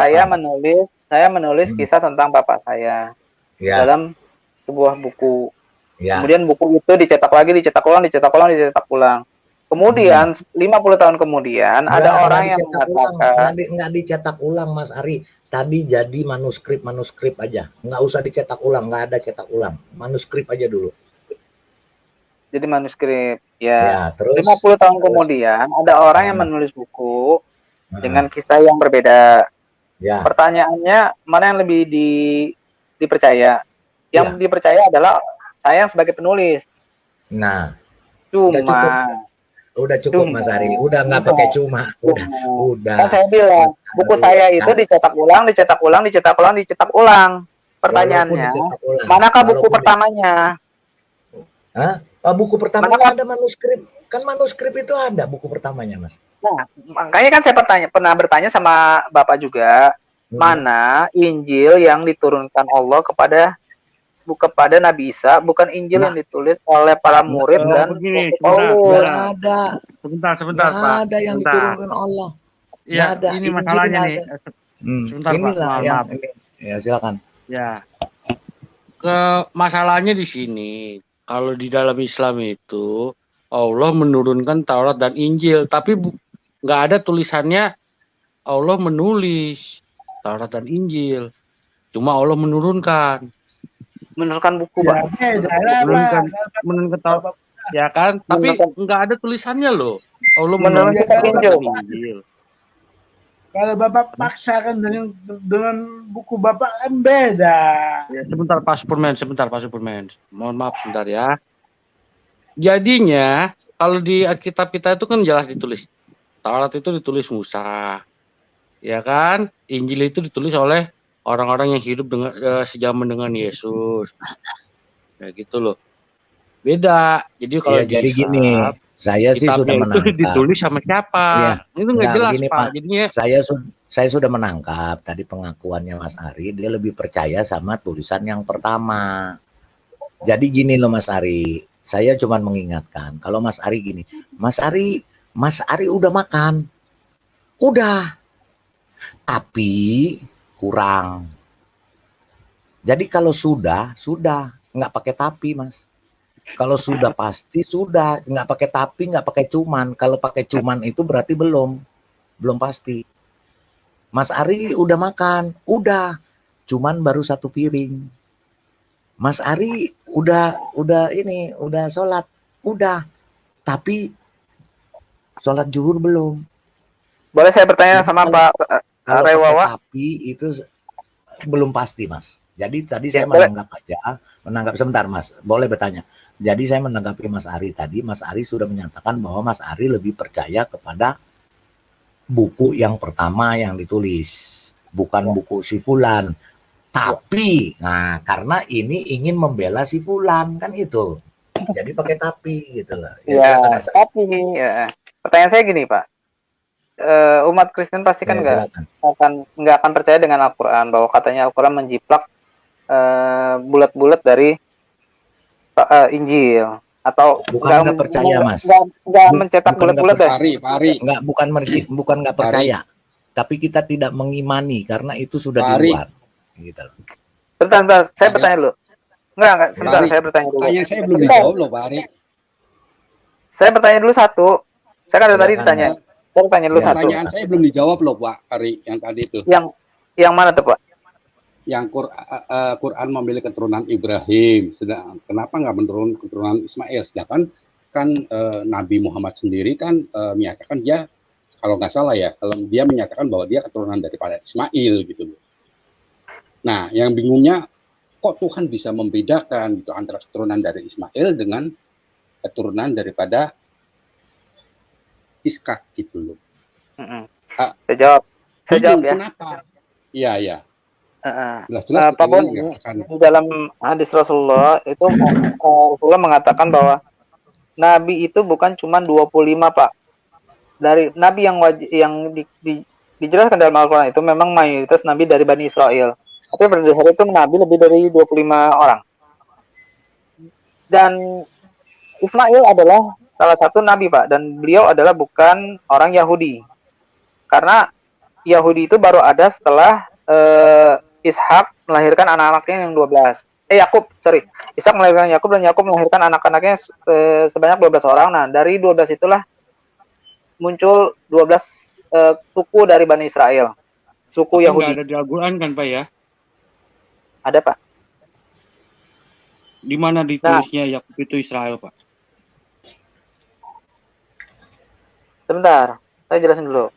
saya menulis Hmm. kisah tentang bapak saya Ya, dalam sebuah buku. ya. Kemudian buku itu dicetak lagi, dicetak ulang, dicetak ulang, dicetak ulang. Hmm. Kemudian 50 tahun kemudian ada Nggak orang yang dicetak ulang, mengatakan, nggak dicetak ulang, Mas Ari. Tadi jadi manuskrip aja, nggak usah dicetak ulang, nggak ada cetak ulang, manuskrip aja dulu. jadi manuskrip. Ya, Ya, 50 tahun kemudian ada orang yang ah, menulis buku ah, dengan kisah yang berbeda. ya, Pertanyaannya, mana yang lebih dipercaya? Yang ya. dipercaya adalah saya sebagai penulis. Nah, udah Cuma, cukup, Mas cuma, Ari, udah nggak pakai cuma, cuma, udah, kan saya bilang, Mas buku Ari, saya itu dicetak ulang, dicetak ulang, dicetak ulang, dicetak ulang. walaupun Pertanyaannya, dicetak ulang, manakah buku pertamanya? buku pertamanya Manakah? ada manuskrip, kan manuskrip itu ada buku pertamanya, Mas. Nah, makanya kan saya pernah bertanya sama Bapak juga, Hmm. mana Injil yang diturunkan Allah kepada Nabi Isa, bukan Injil yang Nggak, ditulis oleh para murid nggak, dan Begini, Rasul sebentar, Paulus. nggak sebentar, ada, sebentar, nggak Pak, ada yang sebentar. diturunkan Allah, nggak Ya, ada, ini Injil masalahnya nggak nih. ada. Hmm. Sebentar, Pak, Inilah yang maaf. ini, ya silakan. Ya, masalahnya di sini. Kalau di dalam Islam itu Allah menurunkan Taurat dan Injil, tapi nggak ada tulisannya Allah menulis Taurat dan Injil. Cuma Allah menurunkan, Menurunkan buku, Ya, Pak. beda lah, Pak. menurunkan Taurat, ya kan? Tapi Menurunkan, nggak ada tulisannya loh. Allah menurunkan menurunkan kitab Taurat Injil, dan Pak. Injil. Kalau Bapak paksakan dengan buku Bapak kan beda. Ya, sebentar Pak Superman. Mohon maaf sebentar ya. Jadinya kalau di Alkitab kita itu kan jelas ditulis. Taurat itu ditulis Musa, ya kan? Injil itu ditulis oleh orang-orang yang hidup dengan sejaman dengan Yesus. Ya gitu loh. Beda. Jadi kalau Ya di jadi gini, Islam saya sih sudah kitabnya itu menangkap. ditulis sama siapa? Iya, Itu nggak nggak jelas begini Pak. Pak, Jadinya saya sudah menangkap tadi pengakuannya Mas Ari, dia lebih percaya sama tulisan yang pertama. Jadi gini loh Mas Ari, saya cuma mengingatkan, kalau Mas Ari gini, Mas Ari udah makan, udah, tapi kurang. Jadi kalau sudah, nggak pakai tapi Mas. Kalau sudah pasti sudah, nggak pakai tapi, nggak pakai cuman. Kalau pakai cuman itu berarti belum pasti. Mas Ari udah makan, udah, cuman baru 1 piring. Mas Ari udah sholat, udah, tapi sholat zuhur belum. Boleh saya bertanya Jadi sama kalau Pak kalau pakai Rewawa? tapi itu belum pasti Mas. Jadi tadi Ya, saya boleh. menanggap sebentar Mas, boleh bertanya. Jadi saya menanggapi Mas Ari tadi, Mas Ari sudah menyatakan bahwa Mas Ari lebih percaya kepada buku yang pertama yang ditulis, bukan buku si Fulan. Tapi, nah karena ini ingin membela si Fulan kan itu. Jadi pakai tapi gitu loh. Ya, Ya, silakan Mas Ari. tapi ya, pertanyaan saya gini, Pak. Umat Kristen pasti kan Ya, silakan. nggak akan percaya dengan Al-Quran, bahwa katanya Al-Quran menjiplak bulat-bulat dari Injil, atau Bukan nggak percaya Mas. nggak mencetak Bukan nggak bulat-bulat percaya. dari. Pak Ari, Bukan nggak percaya. Tapi kita tidak mengimani karena itu sudah Pak di Ari. luar. Gitu. Bentar, saya Pak bertanya dulu. Enggak, sebentar, Pak Ari, saya bertanya dulu. pertanyaan saya belum Sebentar. dijawab loh Pak Ari. Saya bertanya dulu satu. Saya kan dari tadi Silakan, ditanya. Mas. Saya bertanya dulu Ya, satu. Pertanyaan saya belum dijawab loh Pak Ari yang tadi itu. Yang mana tuh, Pak? Yang Quran memilih keturunan Ibrahim, sedang kenapa nggak menurun keturunan Ismail? Sedangkan kan Nabi Muhammad sendiri kan menyatakan dia, kalau nggak salah ya, kalau dia menyatakan bahwa dia keturunan daripada Ismail gitu loh. Nah, yang bingungnya kok Tuhan bisa membedakan gitu antara keturunan dari Ismail dengan keturunan daripada Iskak gitu loh. Saya jawab ya. Kenapa? Iya. Pak Jelas-jelas Boni, di dalam hadis Rasulullah itu Rasulullah mengatakan bahwa Nabi itu bukan cuma 25, Pak. Dari Nabi yang dijelaskan dalam Al-Quran itu memang mayoritas Nabi dari Bani Israel. Tapi pada dasarnya itu Nabi lebih dari 25 orang. Dan Ismail adalah salah satu Nabi, Pak. Dan beliau adalah bukan orang Yahudi. Karena Yahudi itu baru ada setelah Ishak melahirkan anak-anaknya yang 12. Yakub, sorry. Ishak melahirkan Yakub dan Yakub melahirkan anak-anaknya sebanyak 12 orang. Nah, dari 12 itulah muncul 12 suku dari Bani Israel. Suku Tapi nggak Yahudi. ada di Al-Quran kan Pak ya? Ada, Pak. Di mana ditulisnya Yakub itu Israel Pak? Sebentar, saya jelasin dulu.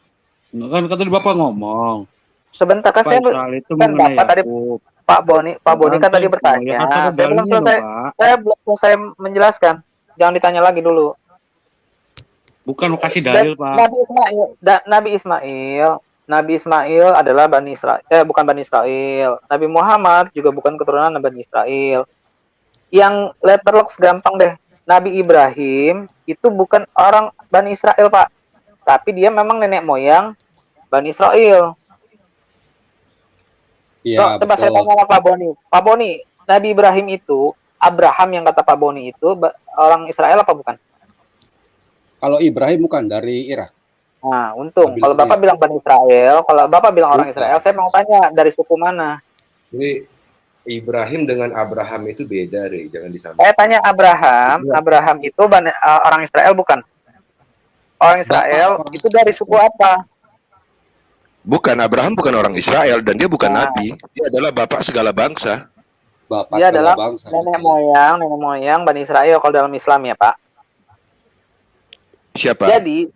Kan tadi Bapak ngomong. Sebentar kan Pak saya Israel itu kan mengenai Bapak tadi Yakub. Pak Boni kan tadi Ya, bertanya. kan ada Saya belum dalilnya dong, selesai. Pak. Saya belum selesai menjelaskan. Jangan ditanya lagi dulu. Bukan kasih dalil, Pak. Nabi Ismail adalah Bani Israel. Bukan Bani Israel. Nabi Muhammad juga bukan keturunan Bani Israel. Yang letterbox gampang deh. Nabi Ibrahim itu bukan orang Bani Israel, Pak. Tapi dia memang nenek moyang Bani Israel. Iya, Coba saya betul. tanya sama Pak Boni. Pak Boni, Nabi Ibrahim itu, Abraham yang kata Pak Boni itu orang Israel apa bukan? Kalau Ibrahim bukan dari Irak. Nah, untung. Nabi Kalau Bapak Ibrahim. bilang Bani Israel, kalau Bapak bilang orang Bukan. Israel, saya mau tanya dari suku mana? Jadi Ibrahim dengan Abraham itu beda deh, jangan disamakan. Saya tanya Abraham, Iya. Abraham itu orang Israel bukan? Orang Israel Bapak- itu dari suku apa? Bukan, Abraham bukan orang Israel dan dia bukan Nah. nabi. Dia adalah bapak segala bangsa. Bapak Dia segala adalah bangsa. nenek moyang Bani Israel kalau dalam Islam ya, Pak. Siapa? Jadi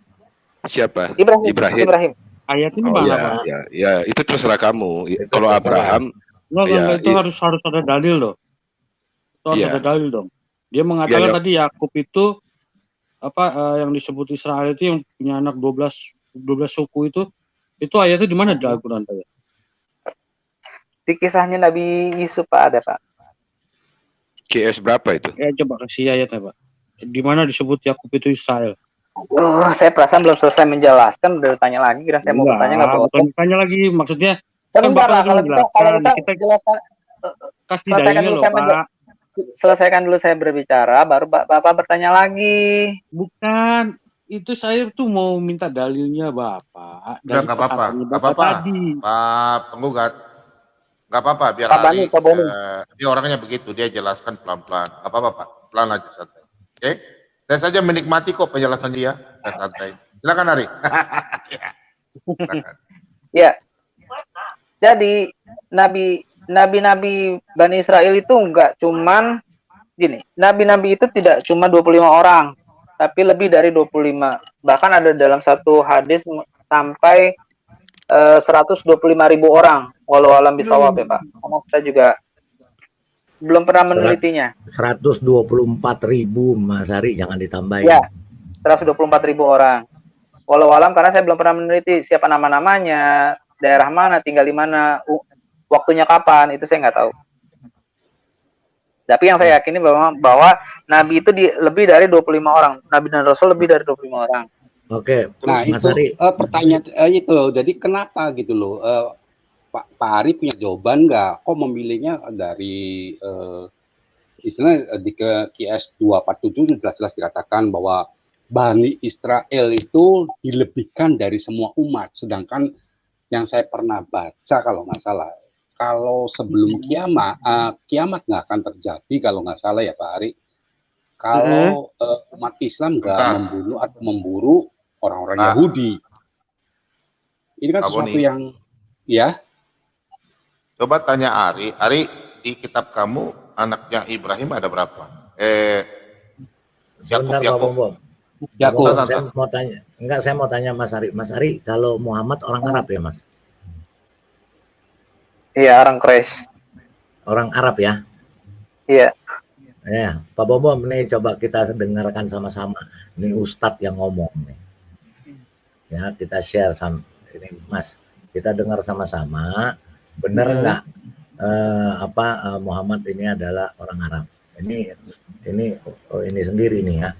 Siapa? Ibrahim. Ayat ini Oh mana, ya, Pak? ya, itu terserah kamu. Kalau terserah. Abraham, Enggak, Ya, itu harus ada dalil loh. Itu harus Iya. ada dalil dong. Dia mengatakan Ya, ya. tadi Yakub itu yang disebut Israel itu yang punya anak 12 suku itu ayatnya di mana di Al-Qur'an, Pak? Ya? Di kisahnya Nabi Yusuf, Pak, ada, Pak. QS berapa itu? Ya coba kasih ayatnya, Pak. Di mana disebut Yakub itu Israel? Saya perasaan belum selesai menjelaskan, udah tanya lagi. Kira saya mau bertanya nggak boleh. bukan tanya lagi, maksudnya kan Sebentar Bapak lah, lagi kalau bisa menjelaskan, kita jelaskan, kasih selesaikan dalilnya dulu loh, saya Pak. selesaikan dulu saya berbicara, baru Bapak bertanya lagi. Bukan, itu saya tuh mau minta dalilnya Bapak. Udah, dari nggak apa-apa, perkataannya nggak Bapak apa-apa. tadi. Pak penggugat, nggak apa-apa, biar Pak Bani, Ari, Pak Boni. dia orangnya begitu, dia jelaskan pelan-pelan. Nggak apa-apa Pak, pelan aja, santai. Oke? Saya saja menikmati kok penjelasan dia, saya santai. Silakan Ari. Silakan. Ya. Jadi nabi-nabi Bani Israel itu enggak cuman gini. Nabi-nabi itu tidak cuma 25 orang, tapi lebih dari 25. Bahkan ada dalam satu hadis sampai 125.000 orang. Walau alam bisawab ya, Pak. Karena kita juga belum pernah menelitinya. 124.000 Mas Ari, jangan ditambahin. Ya, 124.000 orang. Walau alam karena saya belum pernah meneliti siapa nama-namanya, daerah mana, tinggal di mana, waktunya kapan, itu saya nggak tahu. Tapi yang saya yakini bahwa Nabi itu lebih dari 25 orang. Nabi dan Rasul lebih dari 25 orang. Oke, Nah Mas itu Ari. pertanyaan itu loh. Jadi kenapa gitu loh? Pak Ari punya jawaban nggak? Kok memilihnya dari istilahnya di QS 247 jelas-jelas dikatakan bahwa Bani Israel itu dilebihkan dari semua umat. Sedangkan yang saya pernah baca kalau nggak salah, kalau sebelum kiamat nggak akan terjadi kalau nggak salah ya Pak Ari. Kalau umat Islam nggak Bentar. membunuh atau memburu orang-orang Bentar. Yahudi. Ini kan Pak sesuatu Boni. yang ya Coba tanya Ari, di kitab kamu anaknya Ibrahim ada berapa? Sebentar Pak Yakub. Bom. Yakub. Saya mau tanya. Enggak, saya mau tanya Mas Ari. Mas Ari, kalau Muhammad orang Arab ya, Mas? Iya, orang Quraisy. Orang Arab ya? Iya. Ya, Pak Bom, nih coba kita dengarkan sama-sama. Ini Ustadz yang ngomong nih. Ya, kita share sama ini Mas. Kita dengar sama-sama. Benar nggak Muhammad ini adalah orang Arab? Ini sendiri nih ya.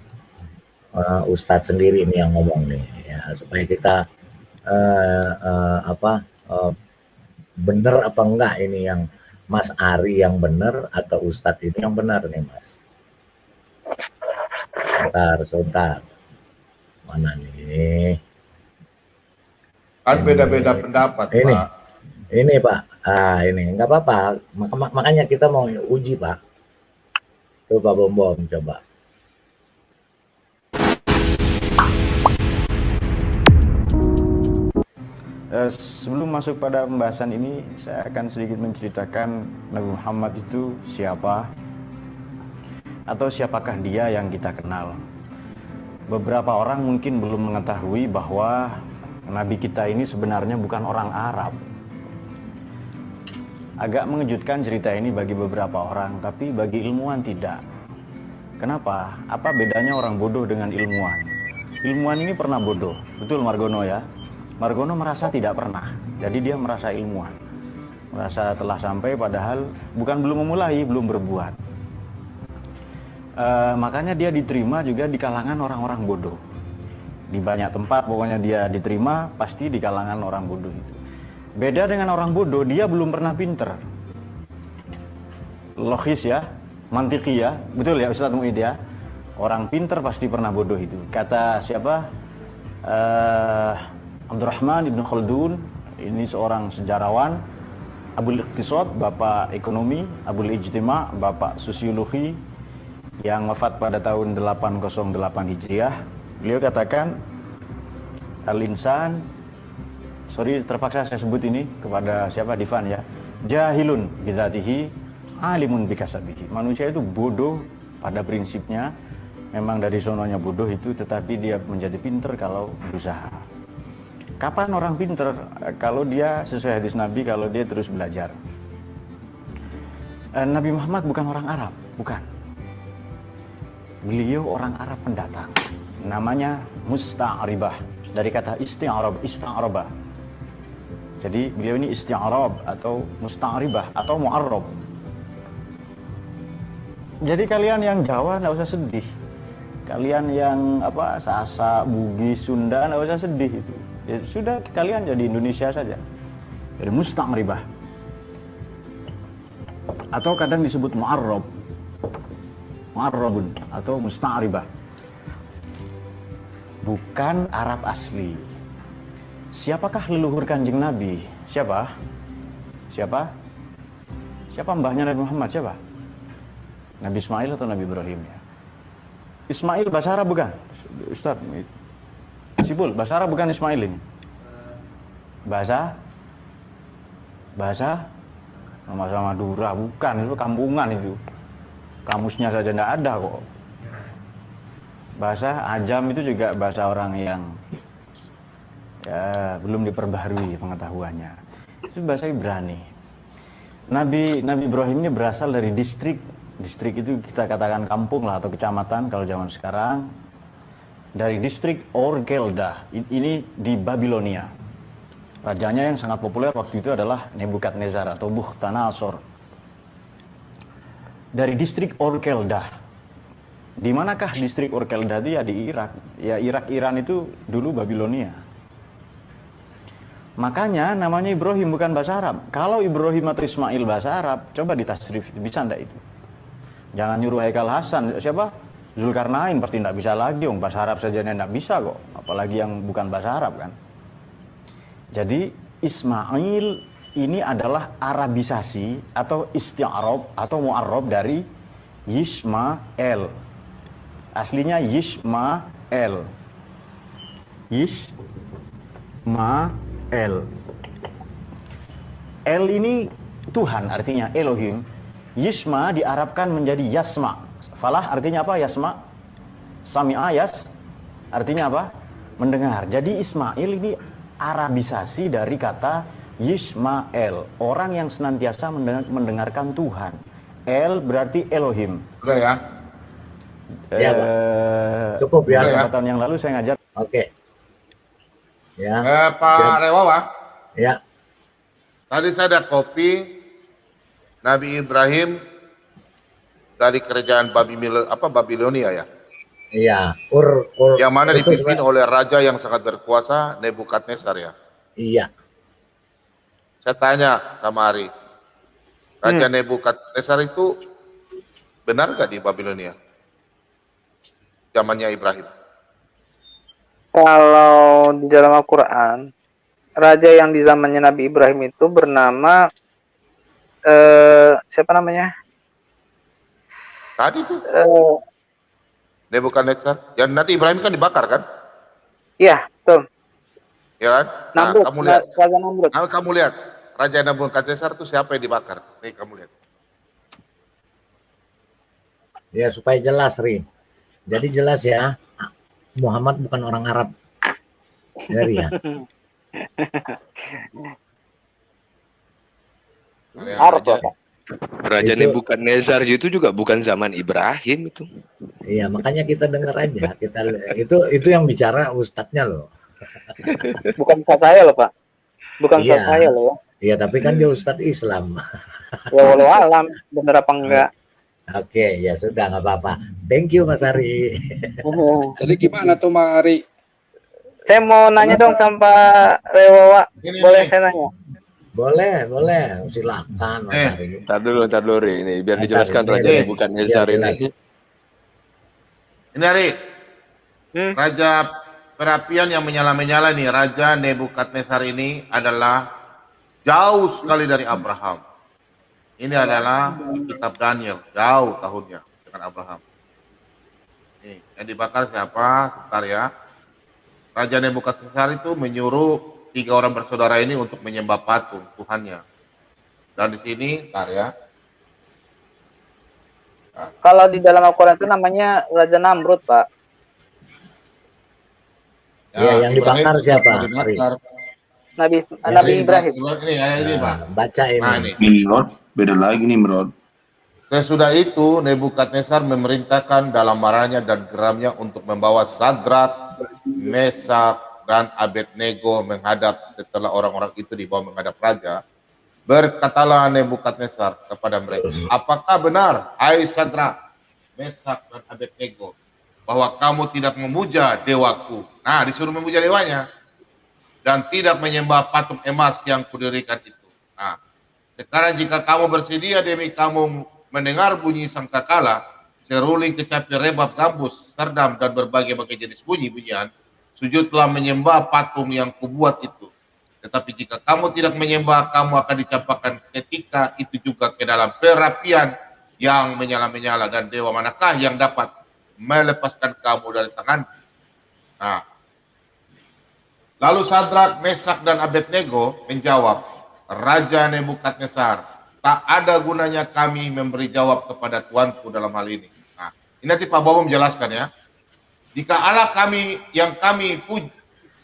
Ustadz sendiri ini yang ngomong nih ya, supaya kita benar apa enggak ini yang Mas Ari yang benar atau Ustadz ini yang benar nih Mas. Sebentar. Mana nih? Kan beda-beda pendapat, Ini. Pak. Ini Pak, ini nggak apa-apa. Makanya kita mau uji Pak. Tuh Pak Bom coba. Sebelum masuk pada pembahasan ini, saya akan sedikit menceritakan Nabi Muhammad itu siapa, atau siapakah dia yang kita kenal. Beberapa orang mungkin belum mengetahui bahwa Nabi kita ini sebenarnya bukan orang Arab. Agak mengejutkan cerita ini bagi beberapa orang, tapi bagi ilmuwan tidak. Kenapa? Apa bedanya orang bodoh dengan ilmuwan? Ilmuwan ini pernah bodoh, betul Margono ya? Margono merasa tidak pernah, jadi dia merasa ilmuwan. Merasa telah sampai padahal bukan belum memulai, belum berbuat. Makanya dia diterima juga di kalangan orang-orang bodoh. Di banyak tempat pokoknya dia diterima pasti di kalangan orang bodoh itu. Beda dengan orang bodoh, dia belum pernah pinter. Logis ya, mantiki ya, betul ya Ustadz Mu'id ya. Orang pinter pasti pernah bodoh itu. Kata siapa? Abdurrahman Ibn Khaldun, ini seorang sejarawan. Abul Iqtisad, bapak ekonomi. Abul Ijtima, bapak sosiologi, yang wafat pada tahun 808 Hijriah. Beliau katakan, al-insan, sorry terpaksa saya sebut ini kepada siapa, Divan ya, jahilun bidzatihi, alimun bikasabihi. Manusia itu bodoh pada prinsipnya, memang dari sononya bodoh itu, tetapi dia menjadi pinter kalau berusaha. Kapan orang pinter? Kalau dia sesuai hadis Nabi, kalau dia terus belajar. Nabi Muhammad bukan orang Arab, bukan. Beliau orang Arab pendatang. Namanya Musta'ribah, dari kata ista'rabah. Jadi beliau ini isti'arab atau Musta'ribah atau Mu'arrab. Jadi kalian yang Jawa nggak usah sedih. Kalian yang Sasak, Bugis, Sunda nggak usah sedih itu. Ya sudah, kalian jadi Indonesia saja. Jadi Musta'ribah. Atau kadang disebut Mu'arrab. Mu'arrabun atau Musta'ribah. Bukan Arab asli. Siapakah leluhur Kanjeng Nabi? Siapa? Siapa mbahnya Nabi Muhammad? Siapa? Nabi Ismail atau Nabi Ibrahim ya? Ismail bahasa Arab bukan? Ustaz Sibul, bahasa Arab bukan Ismail ini? Bahasa Madura, bukan, itu kampungan itu. Kamusnya saja tidak ada kok. Bahasa Ajam itu juga bahasa orang yang ya belum diperbaharui pengetahuannya. Itu bahasa Ibrani. Nabi Ibrahim ini berasal dari distrik itu kita katakan kampung lah atau kecamatan kalau zaman sekarang, dari distrik Ur-Gelda. Ini di Babilonia. Rajanya yang sangat populer waktu itu adalah Nebukadnezar atau Bukhtanasor. Dari distrik Ur-Gelda. Di manakah distrik Ur-Gelda itu? Ya di Irak. Ya Iran itu dulu Babilonia. Makanya namanya Ibrahim bukan bahasa Arab. Kalau Ibrahim atau Ismail bahasa Arab, coba ditasrif, bisa ndak itu? Jangan nyuruh Haikal Hasan, siapa? Zulkarnain pasti ndak bisa lagi, bahasa Arab saja ndak bisa kok, apalagi yang bukan bahasa Arab kan. Jadi Ismail ini adalah Arabisasi atau isti'arab atau mu'arrab dari Yismael. Aslinya Yismael. Yismael. El ini Tuhan, artinya Elohim. Yisma diarabkan menjadi Yasma. Falah artinya apa? Yasma. Sami'a yas artinya apa? Mendengar. Jadi Ismail ini Arabisasi dari kata Yismael, orang yang senantiasa mendengarkan Tuhan. El berarti Elohim. Udah ya? Ya, Pak. Cukup ya. Beberapa tahun yang lalu saya ngajar. Oke. Ya. Pak Rewawa. Ya. Tadi saya ada kopi Nabi Ibrahim dari kerajaan Babilonia ya. Iya. Yang mana itu dipimpin oleh raja yang sangat berkuasa, Nebukadnezar ya. Iya. Saya tanya sama Ari, Raja Nebukadnezar itu benar nggak di Babilonia? Zamannya Ibrahim. Kalau di dalam Al-Quran raja yang di zamannya Nabi Ibrahim itu bernama siapa namanya? Tadi tuh Eh, Nebukadnezar. Yang nanti Ibrahim kan dibakar kan? Iya, betul. Ya kan? Nah, Namrud, kamu lihat. Raja Namrud. Nah, kamu lihat. Raja Nebukadnezar itu siapa yang dibakar? Nih kamu lihat. Ya supaya jelas, Ri. Jadi jelas ya, Muhammad bukan orang Arab. Dari ya. Kalian Arab aja. Pak. Raja Itu- Nebukadnezar itu juga bukan zaman Ibrahim itu. Iya, makanya kita dengar aja. Itu yang bicara ustadznya loh. Bukan ustaz saya loh, Pak. Bukan ustaz Iya. saya loh ya. Iya, tapi kan dia ustadz Islam. Ya walau alam, bener apa enggak. Oke, ya sudah nggak apa-apa. Thank you Mas Ari. Jadi gimana tuh Mari? Saya mau nanya dong sama Pak Rewawa. Ini, Boleh nih. saya nanya? Boleh, silakan Mas Ari. Ntar dulu Ri. Ini biar Ntar, dijelaskan ini, Raja ini. Nebukadnezar Biar ini. Ini Ari. Hmm? Raja perapian yang menyala-menyala nih, Raja Nebukadnezar ini adalah jauh sekali dari Abraham. Ini adalah kitab Daniel, jauh tahunnya dengan Abraham. Nih, yang dibakar siapa? Sebentar ya. Raja Nebukadnezar itu menyuruh 3 orang bersaudara ini untuk menyembah patung Tuhannya. Dan di sini, ntar ya. Kalau di dalam Al-Quran itu namanya Raja Namrud, Pak. Iya, yang Ibrahim dibakar siapa? dibakar. Nabi Ya, Ibrahim. Ini, ini Pak. Nah, baca ini. Nah, ini. Nimrod, beda lagi Nimrod. Sesudah itu, Nebukadnezar memerintahkan dalam marahnya dan geramnya untuk membawa Sadrak, Mesak, dan Abednego menghadap. Setelah orang-orang itu dibawa menghadap raja, berkatalah Nebukadnezar kepada mereka, apakah benar, hai Sadrak, Mesak, dan Abednego, bahwa kamu tidak memuja dewaku? Nah, disuruh memuja dewanya. Dan tidak menyembah patung emas yang kudirikan itu. Nah, sekarang jika kamu bersedia demi kamu mendengar bunyi sangkakala, seruling, kecapi, rebab, gambus, serdam, dan berbagai-bagai jenis bunyi-bunyian, sujudlah menyembah patung yang kubuat itu. Tetapi jika kamu tidak menyembah, kamu akan dicampakkan ketika itu juga ke dalam perapian yang menyala-menyala. Dan dewa manakah yang dapat melepaskan kamu dari tangan? Nah, lalu Sadrak, Mesak, dan Abednego menjawab, Raja Nebukadnezar, tak ada gunanya kami memberi jawab kepada tuanku dalam hal ini. Nah, ini nanti Pak Bobo menjelaskan ya. Jika Allah kami yang kami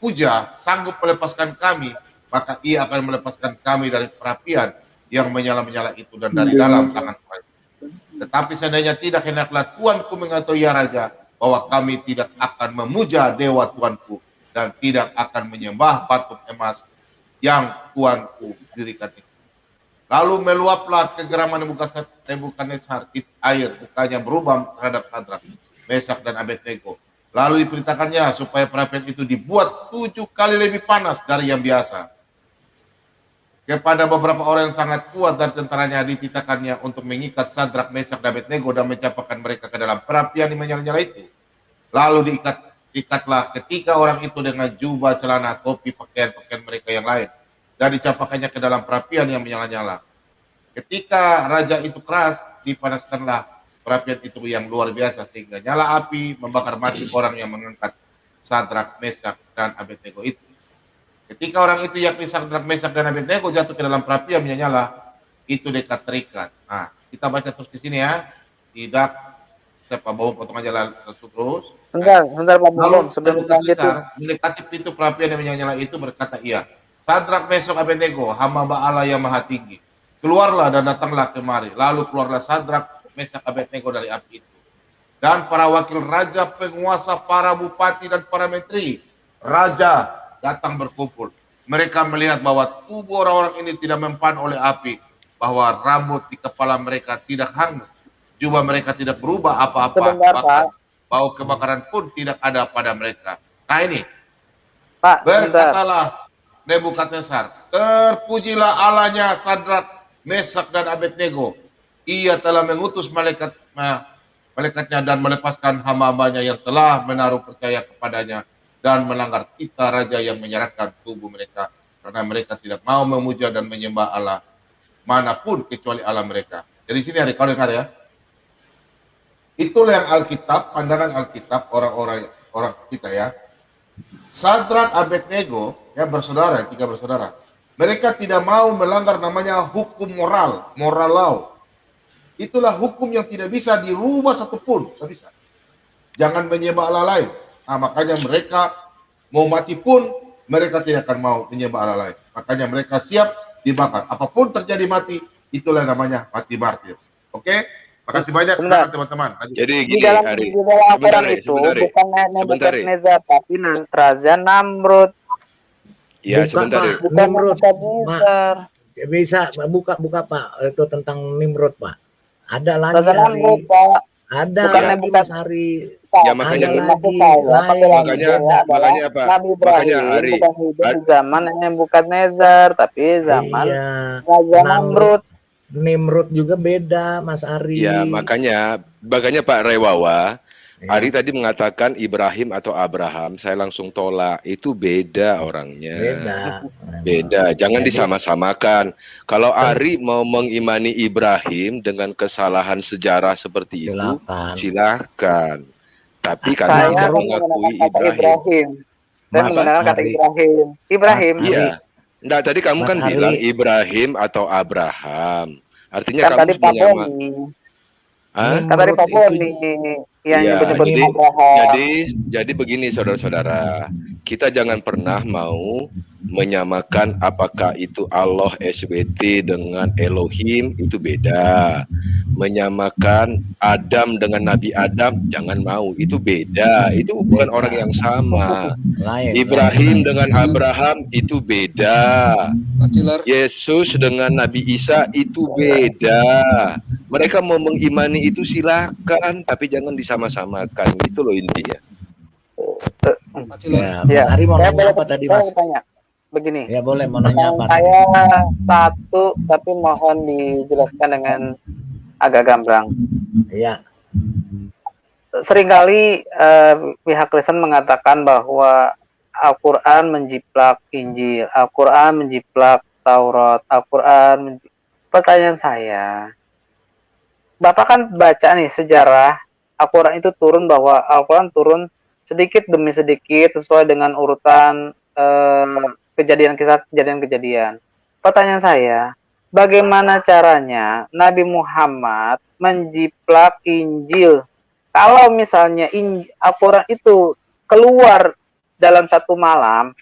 puja sanggup melepaskan kami, maka ia akan melepaskan kami dari perapian yang menyala-menyala itu dan dari dalam tangan Tuhan. Tetapi seandainya tidak, hendaklah tuanku mengetahui ya Raja, bahwa kami tidak akan memuja dewa tuanku dan tidak akan menyembah patung emas yang tuanku dirikan itu. Lalu meluaplah kegeraman Nebukadnezar, air mukanya berubah terhadap Sadrak, Mesak, dan Abednego. Lalu diperintahkannya supaya perapian itu dibuat 7 kali lebih panas dari yang biasa. Kepada beberapa orang yang sangat kuat dan tentaranya dititahkannya untuk mengikat Sadrak, Mesak, dan Abednego dan mencampakkan mereka ke dalam perapian yang menyala-nyala itu. Lalu diikatlah ketika orang itu dengan jubah, celana, topi, pakaian-pakaian mereka yang lain, dan dicampakkannya ke dalam perapian yang menyala-nyala. Ketika raja itu keras, dipanaskanlah perapian itu yang luar biasa sehingga nyala api membakar mati orang yang mengangkat Sadrak, Mesak, dan Abednego itu. Ketika orang itu yakni Sadrak, Mesak, dan Abednego jatuh ke dalam perapian yang menyala, itu dekat terikat. Nah, kita baca terus di sini ya. Tidak, siapa bawa potong aja langsung terus. Bentar Pak Bobo, Lalu sebelum lanjut. Nebukadnezar mendekati pintu perapian yang menyala itu berkata ia, Sadrak, Mesak, Abednego, hamba Allah yang maha tinggi, keluarlah dan datanglah kemari. Lalu keluarlah Sadrak, Mesak, Abednego dari api itu. Dan para wakil raja, penguasa, para bupati, dan para menteri raja datang berkumpul. Mereka melihat bahwa tubuh orang-orang ini tidak mempan oleh api, bahwa rambut di kepala mereka tidak hangus, jubah mereka tidak berubah apa-apa, Sebentar, bahkan Pak. bau kebakaran pun tidak ada pada mereka. Nah ini, Pak, sebentar. berkatalah Nebukadnezar, terpujilah Allahnya Sadrak, Mesak, dan Abednego. Ia telah mengutus malaikatnya dan melepaskan hamba-hambanya yang telah menaruh percaya kepadanya dan melanggar titah raja yang menyerahkan tubuh mereka karena mereka tidak mau memuja dan menyembah Allah manapun kecuali Allah mereka. Jadi sini hari kalau dengar ya, itulah yang Alkitab, pandangan Alkitab orang-orang kita ya. Sadrak, Abednego, ya bersaudara, 3 bersaudara. Mereka tidak mau melanggar namanya hukum moral law. Itulah hukum yang tidak bisa dirubah satupun, tidak bisa. Jangan menyembah Allah lain. Nah, makanya mereka mau mati pun mereka tidak akan mau menyembah Allah lain. Makanya mereka siap dibakar. Apapun terjadi mati, itulah namanya mati martir. Oke? Makasih banyak teman-teman. Jadi Di gini, dalam Ari. Al-Quran itu Sebentar, Ari. bukan Nebukadnezar tapi Raja Namrud. Ya, Buka, sebentar. Pak. Ari. Bukan Nimrud, Nebukadnezar. Bisa buka Pak, itu tentang Nimrod Pak. Ada lagi Raja Namrud, Ari. Pak. Ada Bukan lagi Nebukad- Mas Ari. Ya, makanya Ada maksud lagi saya, lain. makanya apa? Nabi Makanya Ibrahim Ari. bukan hidup di zaman Nebukadnezar tapi zaman Iya. Raja Namrud. Nimrod juga beda Mas Ari. Ya, makanya Pak Rewawa, Ya. Ari tadi mengatakan Ibrahim atau Abraham, saya langsung tolak. Itu beda orangnya. Beda. Jangan Jadi- disama-samakan. Kalau Ari mau mengimani Ibrahim dengan kesalahan sejarah seperti itu, silakan. Tapi kami Saya tidak menggunakan mengakui kata Ibrahim. Ibrahim. Saya Mas menggunakan kata Ari. Ibrahim. Ibrahim. Mas Iya. Enggak, tadi kamu Mas kan Ari. bilang Ibrahim atau Abraham. Artinya Kan kamu tadi Pak menyama. Boni. Hah? Kan tadi Pak Nimrod Boni yang Iya, nyebut-nyebut jadi- Abraham. Jadi begini saudara-saudara, kita jangan pernah mau menyamakan apakah itu Allah SWT dengan Elohim, itu beda. Menyamakan Adam dengan Nabi Adam, jangan mau, itu beda. Itu bukan Beda. orang yang sama. Lain. Ibrahim dengan Abraham itu beda. Yesus dengan Nabi Isa itu beda. Mereka mau mengimani itu silakan, tapi jangan disama-samakan. Itu loh intinya. Ya, Mas Ya. Ari mau Saya nanya boleh- apa tadi saya Mas? mau tanya. Begini. Ya boleh, mau nanya apa? Saya satu, tapi mohon dijelaskan dengan agak gamblang. Iya. Seringkali pihak Kristen mengatakan bahwa Al-Quran menjiplak Injil, Al-Quran menjiplak Taurat, Pertanyaan saya, Bapak kan baca nih sejarah Al-Quran itu turun, bahwa Al-Quran turun sedikit demi sedikit sesuai dengan urutan kejadian-kejadian. Pertanyaan saya, bagaimana caranya Nabi Muhammad menjiplak Injil? Kalau misalnya Al-Quran itu keluar dalam satu malam,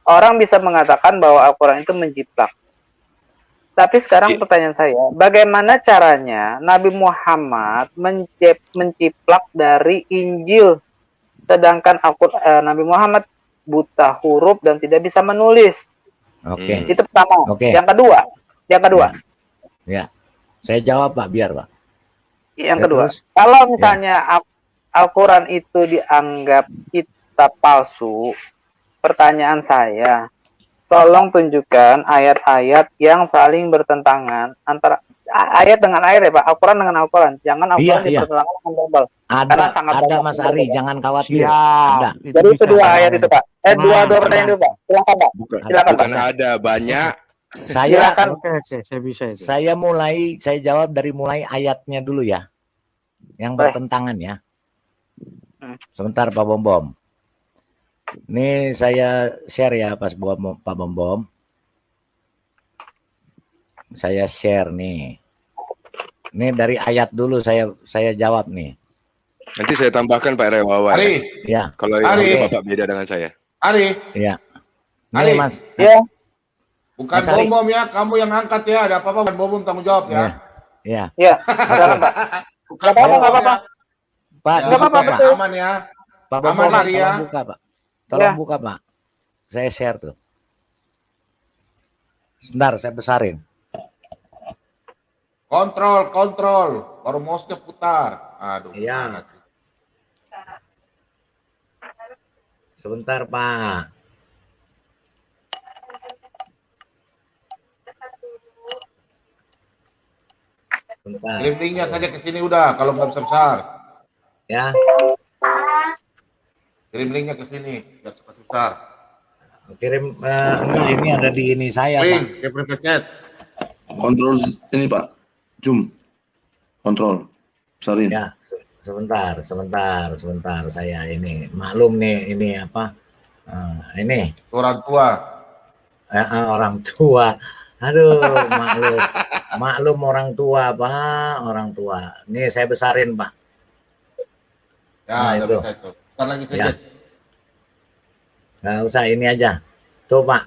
orang bisa mengatakan bahwa Al-Quran itu menjiplak. Tapi sekarang pertanyaan saya, bagaimana caranya Nabi Muhammad menciplak dari Injil, sedangkan Nabi Muhammad buta huruf dan tidak bisa menulis? Oke. Itu pertama. Oke. Yang kedua. Ya. Saya jawab Pak, biar Pak. Yang Ya, kedua, terus? kalau misalnya Al-Quran itu dianggap kitab palsu, pertanyaan saya, tolong tunjukkan ayat-ayat yang saling bertentangan antara ayat dengan ayat ya Pak, Al-Quran dengan Al-Quran. Jangan Al-Quran Iya. dipertentangkan dengan verbal. Karena sangat Ada banyak Mas yang Ari, berbeda. jangan khawatir. Siap. Ada. Jadi itu dua ayat itu Pak. Dua pertanyaan ada. itu Pak. Silakan Pak. Silakan Pak. Bukan ada, banyak. Saya Silakan. Oke, saya bisa itu. saya jawab dari mulai ayatnya dulu ya. Yang Boleh. bertentangan ya. Hmm. Sebentar Pak Bom. Ini saya share ya Pak Bom. Saya share nih. Ini dari ayat dulu saya jawab nih. Nanti saya tambahkan Pak Rewawa. Ya. Ari, Ya, Kalau Ari. Bapak beda dengan saya. Ari, ya. Ari. Ini Mas. Ya, bukan Mas Ari. bom ya, kamu yang angkat ya. Ada apa-apa bukan bom tanggung jawab ya. Ya. ya. Silakan Pak. Bukan Nggak apa-apa, bom nggak apa-apa. ya. Pak, Ya, Nggak apa-apa, bukan, betul. aman ya. Pak Aman, Bom, Ari, ya. tolong buka Pak. Tolong Ya. buka Pak. Saya share tuh. Sebentar, saya besarin. Kontrol. Baru mouse-nya putar. Aduh. Iya. gimana sih? Sebentar Pak. Sebentar. Kirim linknya saja ke sini udah, kalau nggak bisa besar. Ya. Kirim linknya ke sini, nggak bisa besar. Kirim enggak, ini ada di ini saya, Link Pak. ke private chat. Kontrol ini Pak. Zoom. Kontrol. Sarin. Ya, sebentar saya ini maklum nih ini apa? Ini Orang tua. orang tua. Aduh, maklum orang tua, Pak, orang tua. Nih saya besarin, Pak. Ya, Nah, udah itu. bisa itu. Ntar lagi saya Ya. chat. Nggak usah, ini aja. Tuh, Pak.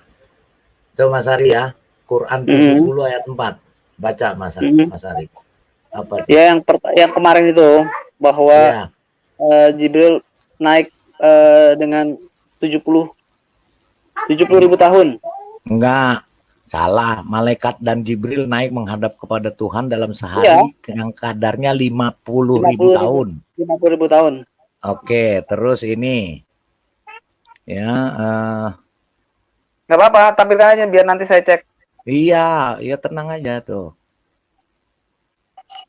Tuh Mas Ari ya. Quran 70 ayat 4. Baca Mas Ari. Apa tuh? Ya, yang kemarin itu bahwa Ya, Jibril naik dengan 70 ribu tahun. enggak. Salah. Malaikat dan Jibril naik menghadap kepada Tuhan dalam sehari yang kadarnya 50.000 tahun. 50.000 tahun. Oke, terus ini. Ya, Nggak apa-apa, tampilkan aja biar nanti saya cek. iya, tenang aja tuh.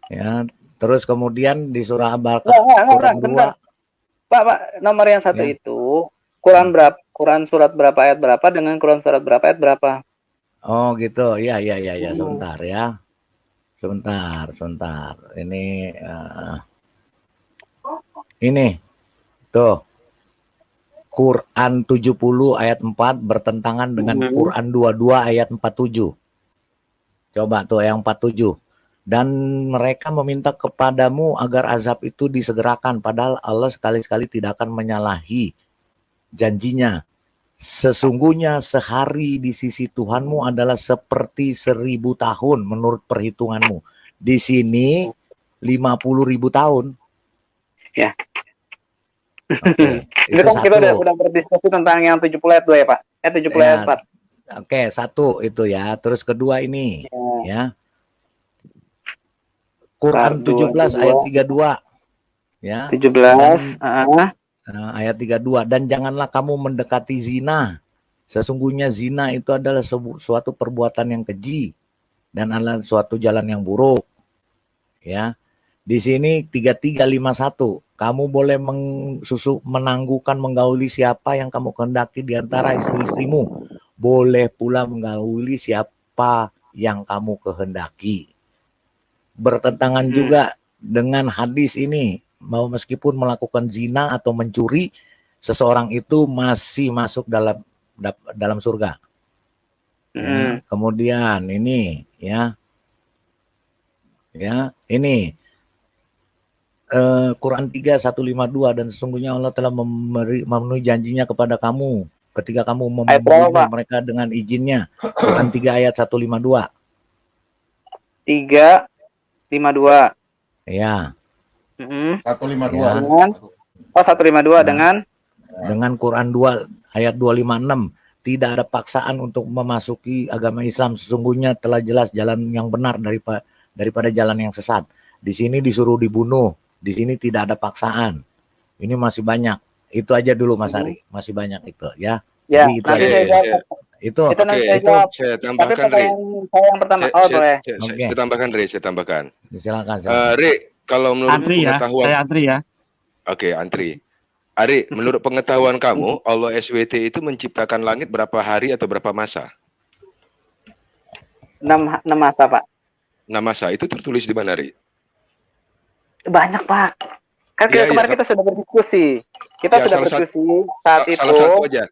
Ya, terus kemudian di surah Al-Baqarah Quran 2. Pak, nomor yang satu Ya. itu Quran berapa? Quran surat berapa ayat berapa dengan Quran surat berapa ayat berapa? Oh gitu, ya, sebentar ya. Sebentar. Ini tuh Quran 70 ayat 4 bertentangan dengan Quran 22 ayat 47. Coba tuh yang 47. Dan mereka meminta kepadamu agar azab itu disegerakan, padahal Allah sekali-sekali tidak akan menyalahi janjinya. Sesungguhnya sehari di sisi Tuhanmu adalah seperti 1000 tahun menurut perhitunganmu. Di sini 50.000 tahun. Ya. Oke, Itu itu kan kita satu. udah berdiskusi tentang yang 70 ayat 2 ya, Pak? 70 ayat 4. Oke, satu itu ya. Terus kedua ini ya. Quran 17 ayat 32. Ya. 17. Ayat 32, dan janganlah kamu mendekati zina. Sesungguhnya zina itu adalah suatu perbuatan yang keji dan adalah suatu jalan yang buruk. Ya. Di sini 3351, kamu boleh menangguhkan menggauli siapa yang kamu kehendaki di antara istri-istrimu. Boleh pula menggauli siapa yang kamu kehendaki. Bertentangan juga dengan hadis ini, bahwa meskipun melakukan zina atau mencuri, seseorang itu masih masuk dalam surga. Ya, kemudian ini ya ini Quran 3:152, dan sesungguhnya Allah telah memenuhi janjinya kepada kamu ketika kamu membunuh mereka dengan izinnya. Quran 3 ayat 152. 352. Ya. 152. Dengan 152 dengan Quran 2 ayat 256. Tidak ada paksaan untuk memasuki agama Islam. Sesungguhnya telah jelas jalan yang benar daripada jalan yang sesat. Di sini disuruh dibunuh. Di sini tidak ada paksaan. Ini masih banyak. Itu aja dulu Mas Ari. Masih banyak itu ya. Ya, jadi itu nanti aja. Itu nanti saya jawab. Saya tambahkan, Ri. Saya yang pertama. Boleh. Saya tambahkan, Ri. Saya tambahkan. Silakan. Ri, kalau menurut pengetahuan... Saya Antri ya. Oke, Antri. Ari, menurut pengetahuan kamu, Allah SWT itu menciptakan langit berapa hari atau berapa masa? 6 masa, Pak. 6 masa. Itu tertulis di mana, Ri? Banyak, Pak. Kan kemarin kita sudah berdiskusi. Kita sudah berdiskusi saat itu. Salah satu aja.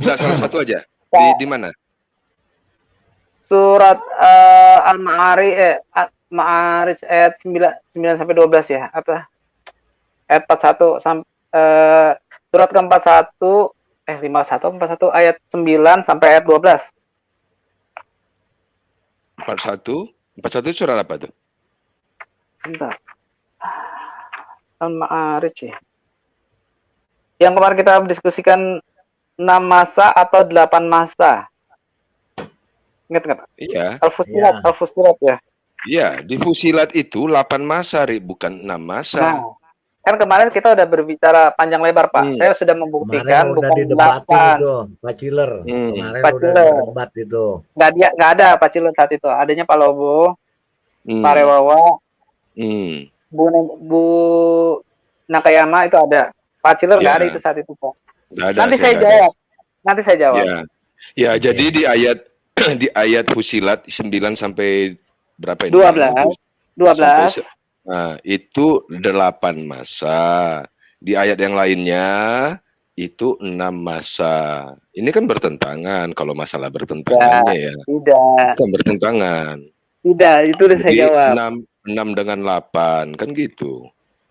Salah satu aja. Di mana? Surat Al-Ma'arij ayat 9 sampai 12 ya. Apa? Ayat 41 sampai surat ke-41 51 ayat 9 sampai ayat 12. 41 surat apa tuh? Sebentar. Al-Ma'arij ya. Yang kemarin kita diskusikan 6 masa atau 8 masa. Ingat nggak? Iya. Al-Fusilat ya. Iya, di Fusilat itu 8 masa, Ri, bukan 6 masa. Nah, kan kemarin kita udah berbicara panjang lebar, Pak. Saya sudah membuktikan bukan 8. Itu, Pak Ciler. Kemarin udah debat itu. Nggak ada Pak Ciler saat itu. Adanya Pak Lobo, Pak Rewawa, Bu Nakayama itu ada. Pak Ciler nggak ada itu saat itu, Pak. Ada, Nanti saya jawab. Ya. Ya, Oke. jadi di ayat di ayat Fusilat 9 sampai berapa ini? 12. Sampai 12. nah, itu 8 masa. Di ayat yang lainnya itu 6 masa. Ini kan bertentangan kalau masalah bertentangannya ya. Tidak. Bukan bertentangan. Tidak, itu udah saya Jadi jawab. 6 dengan 8 kan gitu.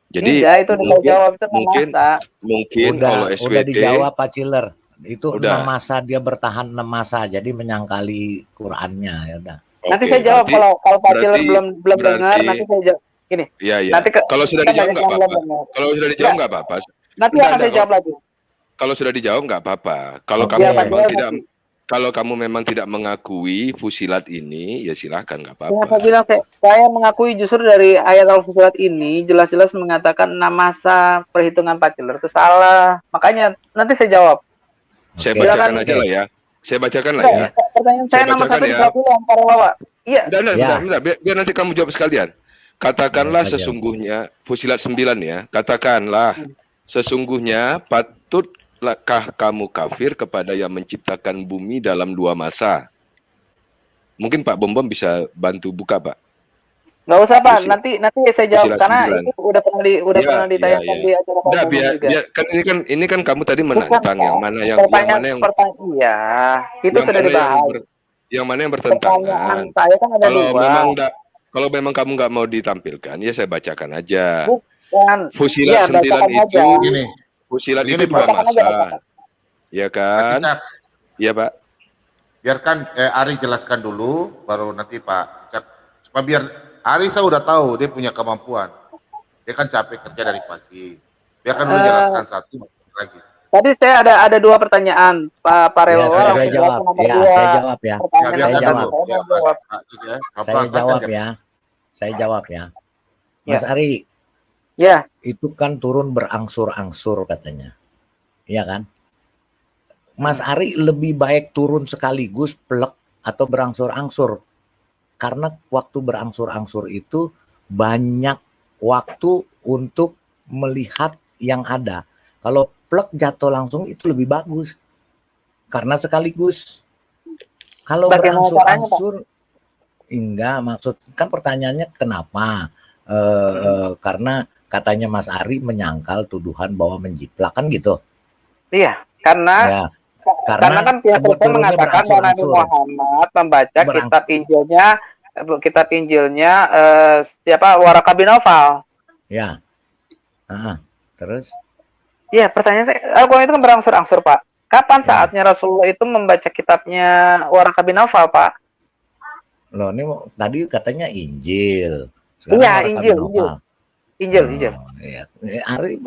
Jadi Tidak, itu udah saya jawab, itu 6 masa. mungkin kalau Udah SWT dijawab Pak Ciler. Itu Udah. 6 masa, dia bertahan 6 masa, jadi menyangkali Qurannya, ya udah. Nanti Oke, saya jawab berarti- kalau Pak Ciler berarti- belum dengar, berarti- nanti saya jawab. Gini, Iya, iya. nanti Kalau sudah kan dijawab banyak nggak yang belum apa-apa. dengar. Kalau sudah dijawab nggak apa-apa. Nanti Enggak, akan saya enggak. jawab lagi. Kalau sudah dijawab nggak apa-apa. Kalau Oke. kamu Iya, Pak memang Ciler tidak nanti. kalau kamu memang tidak mengakui Fusilat ini, ya silahkan nggak Yang saya apa-apa. bilang, saya mengakui justru dari ayat Al-Fusilat ini jelas-jelas mengatakan 6 masa perhitungan Pak Ciler itu salah. Makanya nanti saya jawab. Saya Oke. bacakan Silakan. aja lah ya. Saya bacakan lah Enggak, ya. pertanyaan saya Saya nomor bacakan 1 ya. dijawab dulu Para Wawa. Iya. Bentar, Ya. bentar. Biar nanti kamu jawab sekalian. Katakanlah Baik aja. sesungguhnya Fusilat 9 ya. Katakanlah sesungguhnya patutkah kamu kafir kepada yang menciptakan bumi dalam 2 masa. Mungkin Pak Bom bisa bantu buka, Pak. Nggak usah Pak, Fusilat- nanti saya jawab Fusilat karena 9. itu udah pernah Iya, ditayangkan iya, di acara Pak Udah, Bambang biar juga. kan ini kan kamu tadi Bukan, menantang Pak. yang mana yang Pertanyaan yang iya, itu yang sudah mana dibahas. yang mana yang Pertanyaan bertentangan. saya kan ada Kalau memang kamu nggak mau ditampilkan, ya saya bacakan aja. Bukan. Fusilat Iya, 9 bacakan itu, aja. Gini, Fusilat Begini, itu 2 Bacakan aja, masa. bacakan. Ya Pak kan? Cicak, Iya, Pak. biarkan Ari jelaskan dulu, baru nanti Pak Cicak. Supaya biar Ari saya udah tahu dia punya kemampuan. Dia kan capek kerja dari pagi. Biarkan dulu jelaskan satu lagi. Tadi saya ada 2 pertanyaan, Pak Ya, Rewa. saya langsung jawab. jawab nomor Ya, 2. saya jawab ya. Pertanyaan Saya biarkan jawab. dulu. saya Ya, mau jawab. Pak Cicak ya. Saya Pelan-pelan jawab saja. ya. Saya jawab ya. Mas Ari, Ya, itu kan turun berangsur-angsur katanya. Iya kan? Mas Ari lebih baik turun sekaligus plek atau berangsur-angsur. Karena waktu berangsur-angsur itu banyak waktu untuk melihat yang ada. Kalau plek jatuh langsung itu lebih bagus. Karena sekaligus. Kalau Bagaimana berangsur-angsur, enggak, maksud kan pertanyaannya kenapa? Karena katanya Mas Ari menyangkal tuduhan bahwa menjiplak kan gitu. iya. Karena Ya, karena kan pihak turunnya hukum mengatakan bahwa Nabi berangsur-angsur. Muhammad membaca Berangsur. kitab Injilnya siapa Waraka bin Nawfal. Ya. Terus? Iya, pertanyaan saya, Al-Quran itu kan berangsur-angsur, Pak. Kapan saatnya Rasulullah itu membaca kitabnya Waraka bin Nawfal, Pak? Loh, ini tadi katanya Injil. Sekarang Iya, Waraka Injil, bin Nawfal. Injil. Oh, iya.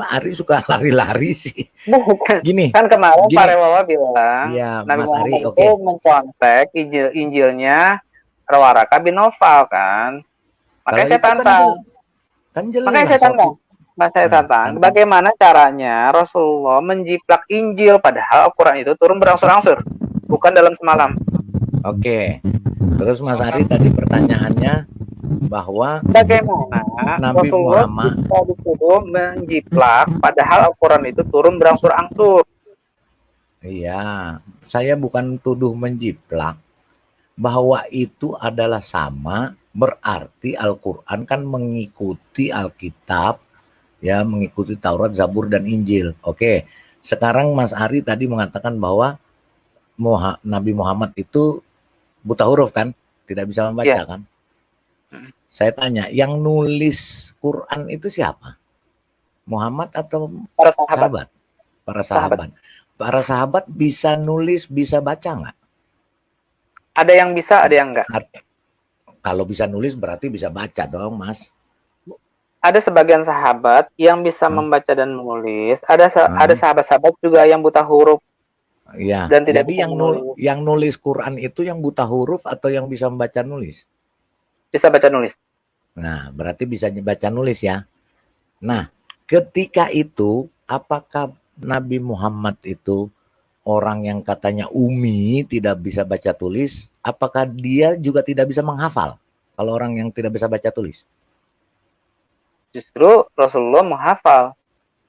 Ari suka lari-lari sih. Bukan. Gini. Kan kemarin Gini. Pak Rewawa bilang Iya, Nabi Mas Muhammad Ari, itu oke. mencontek Injilnya Waraka bin Nawfal kan. Makanya Kalau saya itu kan tantang. Kan jelas. Makanya saya tantang. Saya tantang. Bagaimana caranya Rasulullah menjiplak Injil padahal Al-Quran itu turun berangsur-angsur, bukan dalam semalam. Oke. Terus Mas Ari tadi pertanyaannya bahwa Bagaimana Nabi Rasulullah Muhammad bisa disuruh menjiplak padahal Al-Quran itu turun berangsur-angsur. iya, saya bukan tuduh menjiplak, bahwa itu adalah sama, berarti Al-Quran kan mengikuti Alkitab, ya mengikuti Taurat, Zabur, dan Injil. Oke, sekarang Mas Ari tadi mengatakan bahwa Nabi Muhammad itu buta huruf kan, tidak bisa membaca Iya. kan. Saya tanya, yang nulis Quran itu siapa? Muhammad atau Para sahabat. Para sahabat. Para sahabat bisa nulis, bisa baca nggak? Ada yang bisa, ada yang enggak. Kalau bisa nulis berarti bisa baca dong, Mas. Ada sebagian sahabat yang bisa membaca dan menulis. Ada sahabat-sahabat juga yang buta huruf. Iya. Dan tidak Jadi bisa menulis. yang nulis Quran itu yang buta huruf atau yang bisa membaca nulis? Bisa baca nulis. Nah, berarti bisa baca nulis ya. Nah, ketika itu apakah Nabi Muhammad itu orang yang katanya umi, tidak bisa baca tulis, apakah dia juga tidak bisa menghafal? Kalau orang yang tidak bisa baca tulis. Justru Rasulullah menghafal.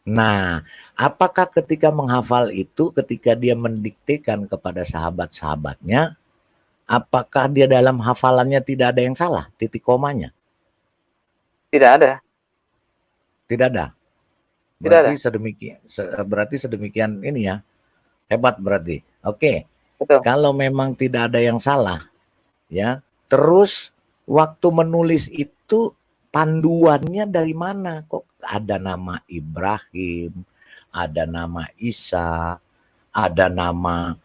Nah, apakah ketika menghafal itu, ketika dia mendiktekan kepada sahabat-sahabatnya, apakah dia dalam hafalannya tidak ada yang salah, titik komanya? Tidak ada. Tidak ada. Tidak ada. Berarti sedemikian ini ya. Hebat berarti. Oke. Betul. Kalau memang tidak ada yang salah, ya. Terus waktu menulis itu panduannya dari mana? Kok ada nama Ibrahim, ada nama Isa, ada nama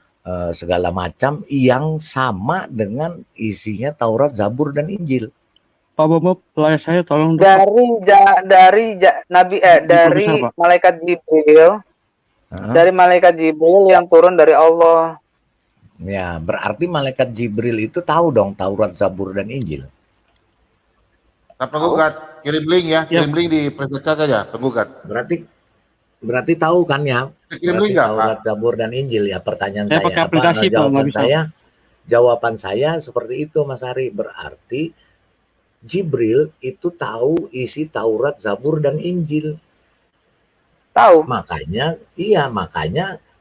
segala macam yang sama dengan isinya Taurat, Zabur, dan Injil. Pak Bob, layar saya tolong dari malaikat Jibril. Dari malaikat Jibril yang turun dari Allah. Ya, berarti malaikat Jibril itu tahu dong Taurat, Zabur, dan Injil. Nah, penggugat, kirim link ya, kirim link di preset saja, penggugat. Berarti tahu kan ya? Kirim link nggak, Taurat, Zabur, dan Injil ya. Pertanyaan Saya pakai aplikasi, Pak, jawaban saya seperti itu, Mas Ari. Berarti Jibril itu tahu isi Taurat, Zabur, dan Injil. Tahu. Makanya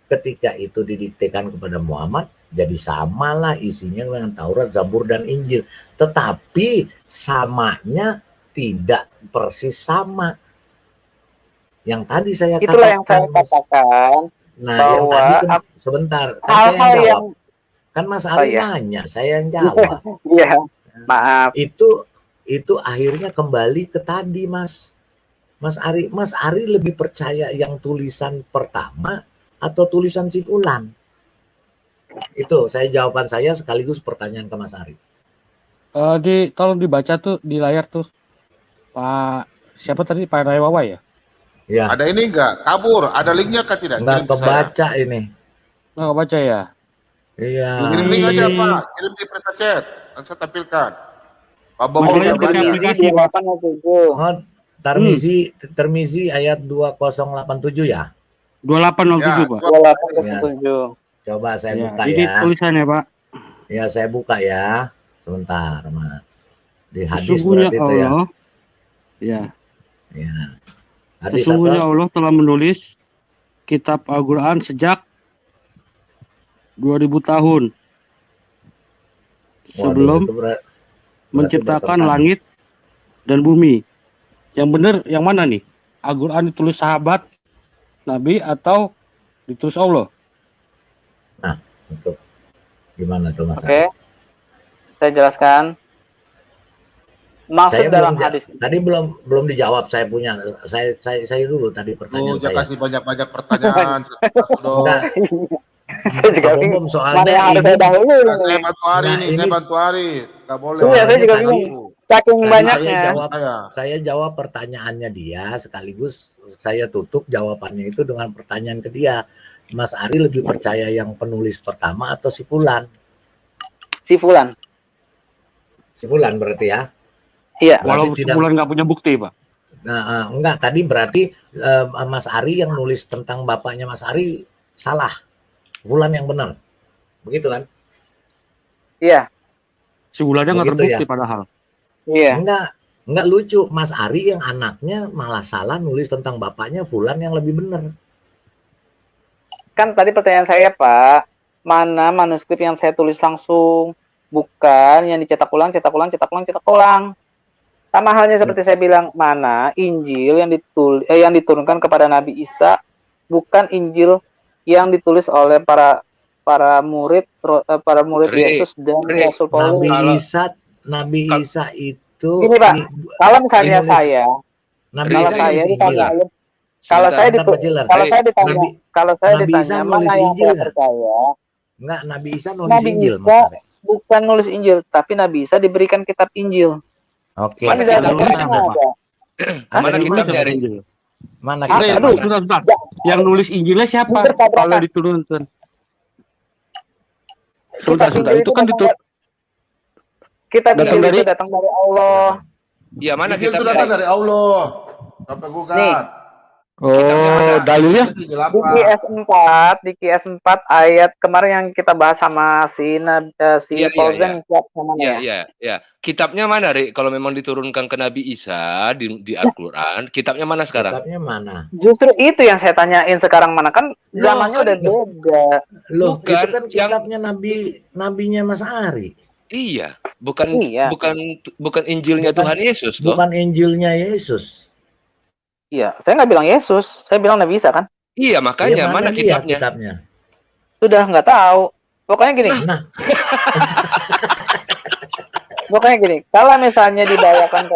ketika itu didiktekan kepada Muhammad, jadi samalah isinya dengan Taurat, Zabur, dan Injil. Tetapi samanya tidak persis sama. Yang tadi saya Itulah katakan. yang saya katakan. Nah, bahwa yang tadi kan, sebentar, kan saya yang jawab. Kan Mas Ari nanya, saya yang jawab. Iya, maaf. Itu akhirnya kembali ke tadi, Mas Ari lebih percaya yang tulisan pertama atau tulisan si Fulan? Itu jawaban saya sekaligus pertanyaan ke Mas Ari. Tolong dibaca tuh di layar tuh, Pak. Siapa tadi, Pak Raywawa ya? Ya. Ada ini enggak? Kabur. Ada linknya kah tidak? Enggak kebaca ini. Nggak baca ya? Iya. Kirim link aja, Pak. Kirim di preset chat. Saya tampilkan. Pak Bob Boleh bisa pakai belajar. aplikasi. Oh, Termizi ayat 2087 ya? 2807, Pak. 2807. Coba saya buka Ini ya. tulisannya, Pak. Ya, saya buka ya. Sebentar, Mas. Di hadis Sesungguhnya berarti itu ya. Allah, ya. Ya. Hadis Sesungguhnya apa? Allah telah menulis kitab Al-Quran sejak 2000 tahun sebelum menciptakan langit dan bumi. Yang benar yang mana nih? Al-Quran ditulis sahabat Nabi atau ditulis Allah? Nah, itu gimana tuh, Mas? Oke. Saya jelaskan. Maksud Saya dalam belum hadis tadi belum dijawab. Saya dulu tadi pertanyaan Jangan saya. kasih banyak-banyak pertanyaan. Satu dong. saya juga bingung. Soalnya Mana yang harus ini, saya dahulu? Saya bantu Ari nih, saya bantu Ari. Nggak boleh. Iya, saya juga tadi- bingung. Saking tadi banyaknya. Saya jawab pertanyaannya dia, sekaligus saya tutup jawabannya itu dengan pertanyaan ke dia. Mas Ari lebih percaya yang penulis pertama atau si Fulan? Si Fulan. Si Fulan berarti ya? Iya. Walau sebulan nggak punya bukti, Pak. Nah, enggak, tadi berarti Mas Ari yang nulis tentang bapaknya Mas Ari salah. Fulan yang benar. Begitu kan? Iya. Sebulannya nggak Begitu terbukti ya? padahal. Iya. Enggak lucu. Mas Ari yang anaknya malah salah nulis tentang bapaknya Fulan yang lebih benar. Kan tadi pertanyaan saya, Pak, mana manuskrip yang saya tulis langsung, bukan yang dicetak ulang. Sama halnya seperti saya bilang, mana Injil yang diturunkan kepada Nabi Isa, bukan Injil yang ditulis oleh para murid Yesus dan Rasul Paulus. Nabi Isa itu Gini, Pak, kalau misalnya Indonesia. saya, Nabi kalau Isa saya nulis ditanya, Injil. kalau saya Bentar, Pak Jilar. kalau saya Nabi ditanya Isa mana nulis yang Injil saya nggak? percaya, Enggak, Nabi Isa nulis Nabi Injil, Isa Mas Ari. bukan nulis Injil, tapi Nabi Isa diberikan kitab Injil. Oke. Kan di dalam Al-Quran ada. Mana kitabnya, Ri? Mana Ah, kita? aduh. Bentar. Yang nulis Injilnya siapa? Bentar, Kalau diturunkan. Sudah. Itu kan ditulis. Kitab Datang Injil dari- itu datang dari Allah. Iya, mana Injil itu kitabnya? datang dari Allah. Sampai gugat. Nih. Kitabnya mana? Oh, dalilnya? Itu Di 8. QS4 ayat kemarin yang kita bahas sama si si Iya, iya, iya. Fauzen siap sama Iya, ya. iya, iya. Kitabnya mana, Rik? Kalau memang diturunkan ke Nabi Isa di Al-Quran, kitabnya mana sekarang? Kitabnya mana? Justru itu yang saya tanyain sekarang mana kan zamannya udah beda. Loh, itu Bukan, kan yang kitabnya nabinya Mas Ari. iya, bukan Iya. bukan Injilnya Bukan- Tuhan Yesus, toh. Bukan Injilnya Yesus. Iya, saya nggak bilang Yesus, saya bilang Nabi Isa kan. Iya, Ya, makanya mana dia kitabnya? kitabnya? Sudah nggak tahu. Pokoknya gini, Nah, kalau misalnya dibawakan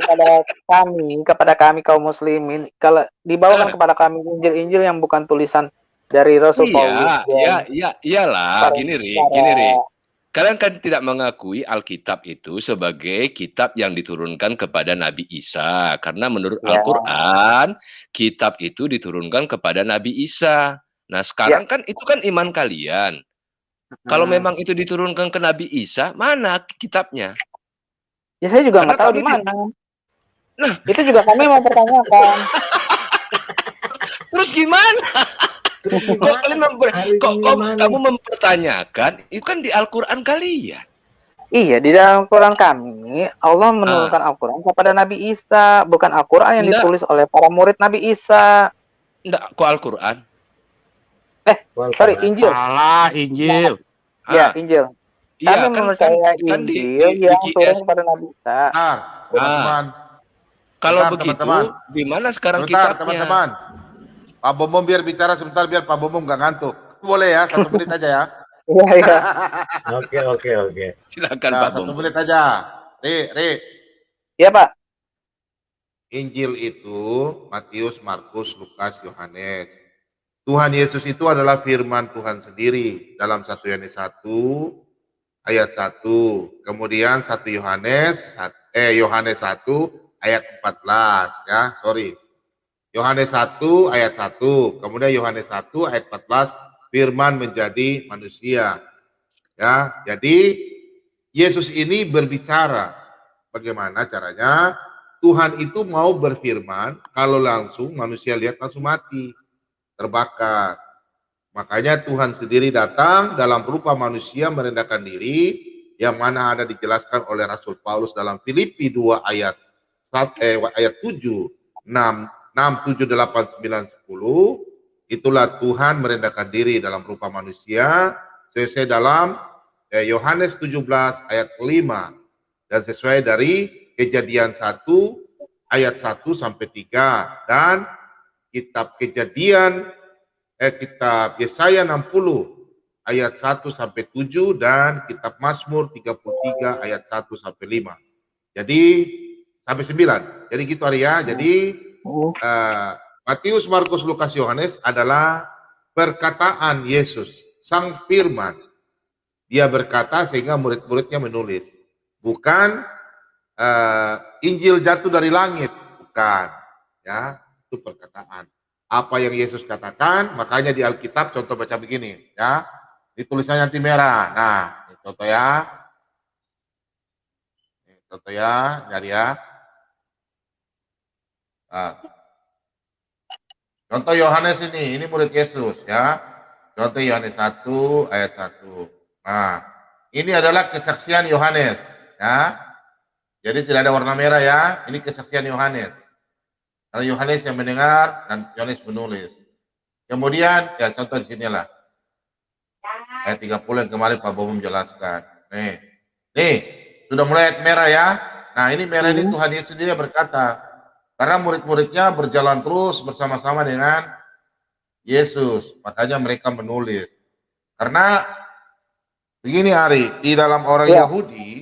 kepada kami kaum muslimin, kalau dibawakan kepada kami Injil-Injil yang bukan tulisan dari Rasul Paulus. Iyalah. Gini, Ri. Kalian kan tidak mengakui Alkitab itu sebagai kitab yang diturunkan kepada Nabi Isa. Karena menurut Ya. Al-Quran, kitab itu diturunkan kepada Nabi Isa. Nah, sekarang kan itu kan iman kalian. Kalau memang itu diturunkan ke Nabi Isa, mana kitabnya? Ya saya juga nggak Karena tahu di kami mana. Nah, itu juga kami mau pertanyakan. Terus gimana? Kok kamu mempertanyakan? Itu kan di Al-Quran kalian. Iya, di dalam Quran kami, Allah menurunkan Al-Quran kepada Nabi Isa, bukan Al-Quran yang Enggak. ditulis oleh para murid Nabi Isa. Enggak, kok Al-Quran? Sorry, Injil. Salah, Injil. Ya, Injil. Iya, Kami percaya Injil yang turun kepada Nabi Isa. Teman-teman. Kalau Bentar, begitu, teman-teman. di mana sekarang Sebentar, kitabnya? teman-teman. Pak Bomom biar bicara sebentar, biar Pak Bomom nggak ngantuk. Boleh ya, 1 menit aja ya. Iya, iya. Oke. Silakan Nah, Pak 1 Bom. menit aja. Ri. Iya, Pak. Injil itu Matius, Markus, Lukas, Yohanes. Tuhan Yesus itu adalah firman Tuhan sendiri dalam 1 Yohanes 1 ayat 1. Kemudian 1 Yohanes 1 ayat 14 ya, sorry. Yohanes 1 ayat 1, kemudian Yohanes 1 ayat 14, firman menjadi manusia. Ya, jadi Yesus ini berbicara. Bagaimana caranya? Tuhan itu mau berfirman, kalau langsung manusia lihat langsung mati, terbakar. Makanya Tuhan sendiri datang dalam rupa manusia merendahkan diri, yang mana ada dijelaskan oleh Rasul Paulus dalam Filipi 2 ayat 7, 6, 7, 8, 9, 10. Itulah Tuhan merendahkan diri dalam rupa manusia, sesuai dalam Yohanes 17 ayat 5, dan sesuai dari Kejadian 1 ayat 1 sampai 3, dan kitab kitab Yesaya 60 ayat 1 sampai 7, dan kitab Mazmur 33 ayat 1 sampai 5. Jadi sampai 9. Jadi gitu Arya. Jadi Matius, Markus, Lukas, Yohanes adalah perkataan Yesus, Sang Firman. Dia berkata sehingga murid-muridnya menulis. Bukan Injil jatuh dari langit, bukan. Ya, itu perkataan. Apa yang Yesus katakan, makanya di Alkitab contoh baca begini, ya. Ini tulisannya anti merah. Nah, ini contoh ya. Ini contoh ya, jadi ya. Nah. Contoh Yohanes ini murid Yesus ya. Contoh Yohanes 1 ayat 1. Nah, ini adalah kesaksian Yohanes ya. Jadi tidak ada warna merah ya. Ini kesaksian Yohanes. Karena Yohanes yang mendengar dan Yohanes menulis. Kemudian ya contoh di sinilah. Ayat 30 yang kemarin Pak Bobo menjelaskan. Nih, sudah mulai ayat merah ya. Nah, ini merah ini Tuhan Yesus sendiri berkata, karena murid-muridnya berjalan terus bersama-sama dengan Yesus. Makanya mereka menulis. Karena begini Ari, di dalam orang Yahudi,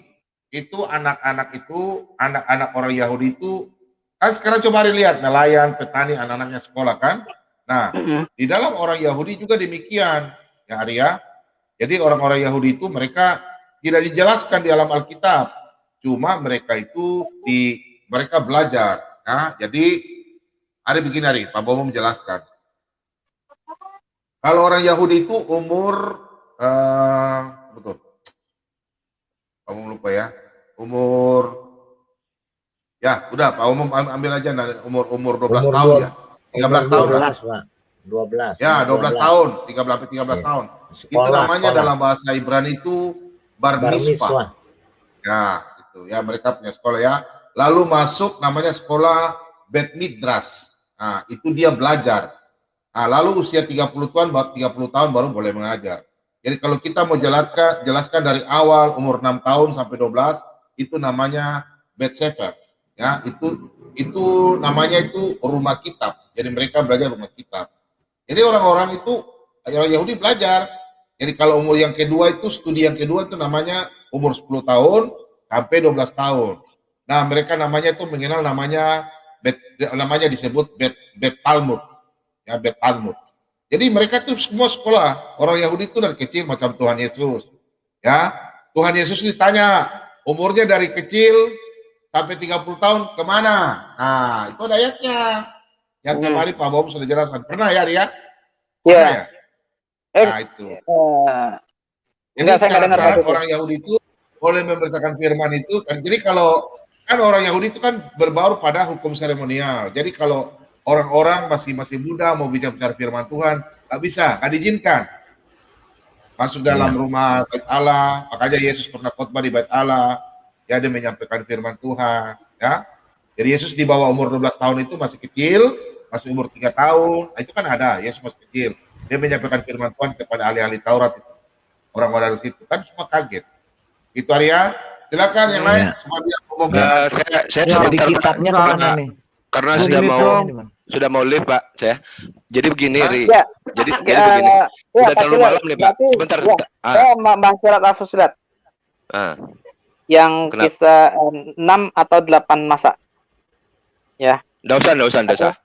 itu anak-anak orang Yahudi itu, kan sekarang coba Ari lihat, nelayan, petani, anak-anaknya sekolah kan. Nah, di dalam orang Yahudi juga demikian. Ya Ari ya. Jadi orang-orang Yahudi itu mereka tidak dijelaskan di dalam Alkitab. Cuma mereka itu mereka belajar. Nah, jadi ada begini Ari, Pak Bomo menjelaskan. Kalau orang Yahudi itu umur betul. Pak Bomo lupa ya. Umur ya, udah Pak Bomo ambil aja umur 12 tahun ya. 13 tahun lah. 12, Pak. 12. Ya, 12 tahun, 13 tahun. Itu namanya dalam bahasa Ibrani itu bar mitzvah. Ya, itu ya mereka punya sekolah ya. Lalu masuk namanya sekolah Bet Midrash. Nah, itu dia belajar. Nah, lalu usia 30 tahun baru boleh mengajar. Jadi kalau kita mau jelaskan dari awal umur 6 tahun sampai 12 itu namanya Bet Sefer. Ya, itu namanya itu rumah kitab. Jadi mereka belajar rumah kitab. Jadi orang Yahudi belajar. Jadi kalau umur yang kedua itu studi yang kedua itu namanya umur 10 tahun sampai 12 tahun. Nah, mereka namanya itu mengenal namanya disebut Bet Talmud. Ya, Bet Talmud. Jadi mereka itu semua sekolah. Orang Yahudi itu dari kecil macam Tuhan Yesus. Ya, Tuhan Yesus ditanya umurnya dari kecil sampai 30 tahun kemana? Nah, itu ada ayatnya. Yang kemarin Pak Bob sudah jelaskan. Pernah ya, Ria? Iya. Nah, itu. Jadi syarat orang Yahudi itu boleh memberitakan firman itu. Jadi kalau kan orang Yahudi itu kan berbaur pada hukum seremonial. Jadi kalau orang-orang masih muda mau bicara firman Tuhan, nggak bisa, nggak diizinkan. Masuk dalam rumah Bait Allah, makanya Yesus pernah khotbah di Bait Allah, ya dia menyampaikan firman Tuhan, ya. Jadi Yesus di bawah umur 12 tahun itu masih kecil, masih umur 3 tahun, itu kan ada, Yesus masih kecil. Dia menyampaikan firman Tuhan kepada ahli-ahli Taurat itu. Orang-orang di situ kan semua kaget. Itu Arya, silakan yang lain semua dia ngomong. Saya sebentar kitabnya kemana nih? Karena sudah mau live, Pak, saya. Jadi begini, Ri. Ya. Jadi begini. Sudah terlalu malam nih, Pak. Sebentar. Saya bahas surat Al-Fusilat. Yang kisah 6 atau 8 masa. Ya. Nggak usah.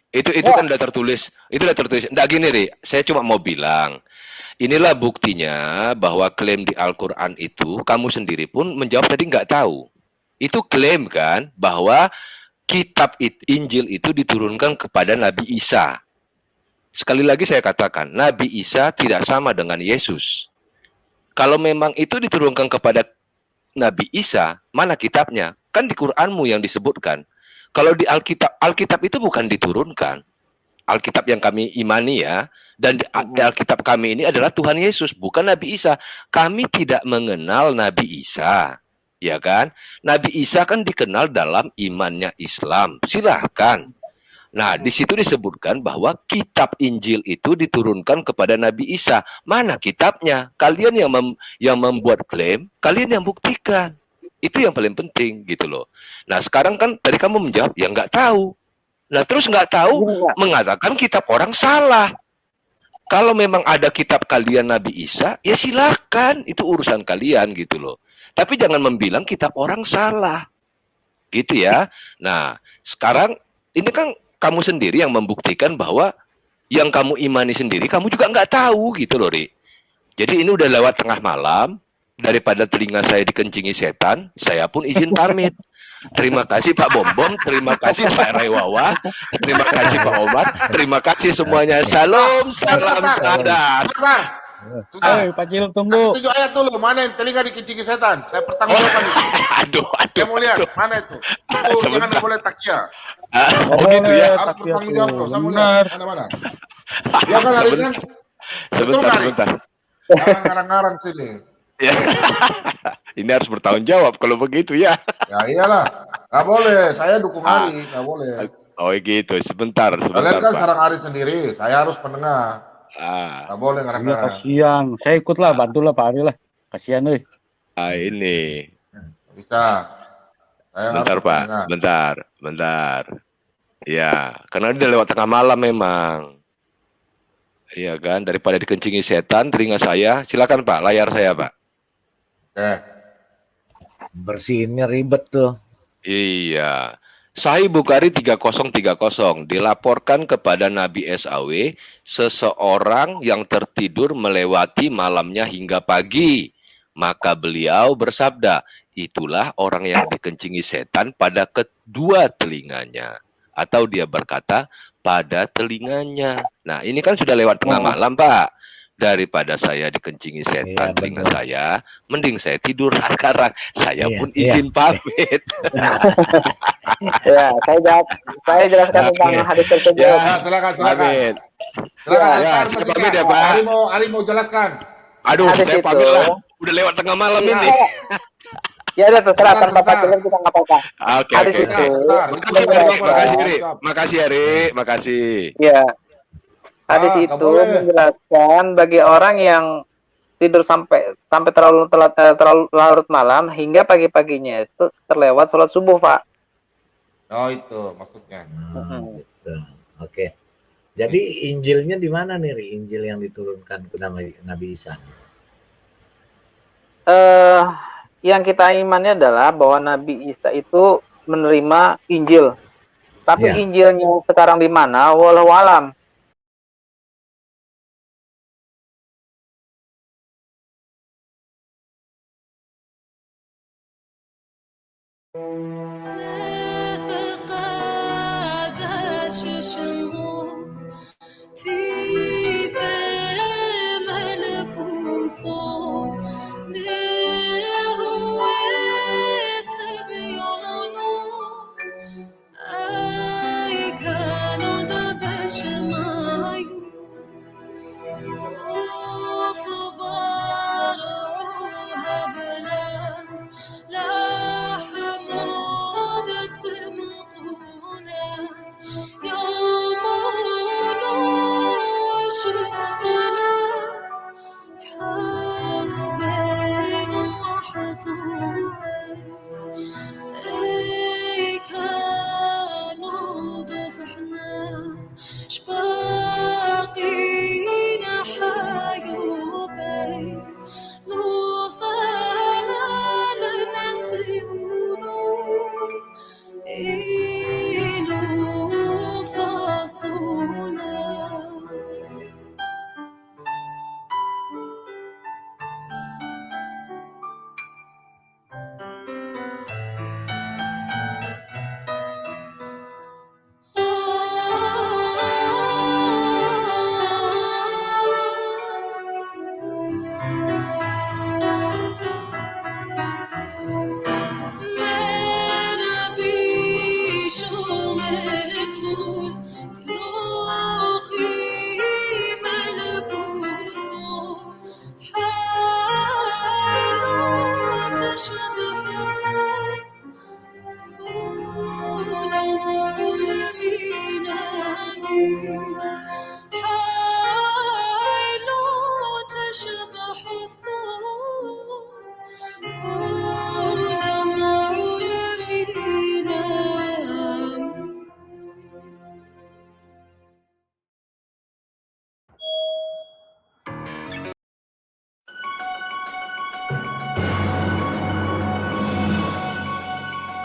Itu kan udah tertulis. Itu udah tertulis. Nggak gini, Ri. Saya cuma mau bilang. Inilah buktinya bahwa klaim di Al-Quran itu, kamu sendiri pun menjawab tadi nggak tahu. Itu klaim kan, bahwa kitab Injil itu diturunkan kepada Nabi Isa. Sekali lagi saya katakan, Nabi Isa tidak sama dengan Yesus. Kalau memang itu diturunkan kepada Nabi Isa, mana kitabnya? Kan di Quranmu yang disebutkan. Kalau di Alkitab itu bukan diturunkan. Alkitab yang kami imani ya, dan di Alkitab kami ini adalah Tuhan Yesus, bukan Nabi Isa. Kami tidak mengenal Nabi Isa, ya kan? Nabi Isa kan dikenal dalam imannya Islam. Silahkan. Nah, di situ disebutkan bahwa kitab Injil itu diturunkan kepada Nabi Isa. Mana kitabnya? Kalian yang membuat klaim, kalian yang buktikan. Itu yang paling penting gitu loh. Nah, sekarang kan tadi kamu menjawab, ya nggak tahu. Nah, terus nggak tahu mengatakan kitab orang salah. Kalau memang ada kitab kalian Nabi Isa, ya silahkan, itu urusan kalian gitu loh. Tapi jangan membilang kitab orang salah, gitu ya. Nah, sekarang ini kan kamu sendiri yang membuktikan bahwa yang kamu imani sendiri, kamu juga nggak tahu gitu loh, Ri. Jadi ini udah lewat tengah malam, daripada telinga saya dikencingi setan, saya pun izin pamit. Terima kasih Pak Bombom, terima kasih Pak Raywawa, terima kasih Pak Omar, terima kasih semuanya. Salam sadar. Sudah. Pak Cil, tunggu. Setuju ayat dulu, mana yang telinga dikencingi setan? Saya pertanggungjawabkan itu. Aduh. Saya mau lihat, mana itu? Jangan boleh takia. Begitu ya. Harus bertanggung jawab loh, saya mau lihat. Mana? Ya kan hari kan? Sebentar. Jangan ngarang-ngarang sini. Ya. Ini harus bertanggung jawab kalau begitu ya. Ya iyalah, nggak boleh. Saya dukung Ari, nggak boleh. Oh gitu, sebentar. Kalian kan Pak. sarang Ari sendiri, saya harus penengah. Nggak boleh ngarang-ngarang. Kasihan, saya ikutlah, bantulah Pak Ari lah. Kasihan nih. Ini. Bisa. Saya Bentar harus Pak, penengah. bentar. Ya, karena dia lewat tengah malam memang. Iya kan, daripada dikencingi setan, telinga saya. Silakan Pak, layar saya Pak. Bersihinnya ribet tuh. Iya. Sahih Bukhari 3030 dilaporkan kepada Nabi SAW, seseorang yang tertidur melewati malamnya hingga pagi. Maka beliau bersabda, itulah orang yang dikencingi setan pada kedua telinganya. Atau dia berkata, pada telinganya. Nah, ini kan sudah lewat tengah malam, Pak. Daripada saya dikencingi setan Iya, telinga betul. saya, mending saya tidur sekarang. Saya Iya, pun iya. izin pamit. Ya, saya jelaskan tentang Oke. hadis tersebut. Ya, Ya, silakan. pamit. Silakan, Ya, Ya, Ustaz saya Masika. pamit ya, Pak. Ali mau jelaskan. Aduh, hadis saya itu, pamit lah. Udah lewat tengah malam ya, ini. ya udah terserah, Sebentar, tanpa sebentar. pacaran kita nggak apa-apa. Oke, Hadis oke, itu oke. Sebentar. Makasih, Ri. Sebentar. Makasih, Ri. Stop. Makasih, ya, Ri. Makasih. ya, hadis Nggak itu boleh. menjelaskan bagi orang yang tidur sampai terlalu terlalu larut malam hingga pagi-paginya itu terlewat sholat subuh, Pak. Oh, itu maksudnya. Gitu. Oke. Jadi Injilnya di mana nih, Ri? Injil yang diturunkan ke Nabi Isa? Yang kita imannya adalah bahwa Nabi Isa itu menerima Injil. Tapi Ya. Injilnya sekarang di mana? Wallahu alam.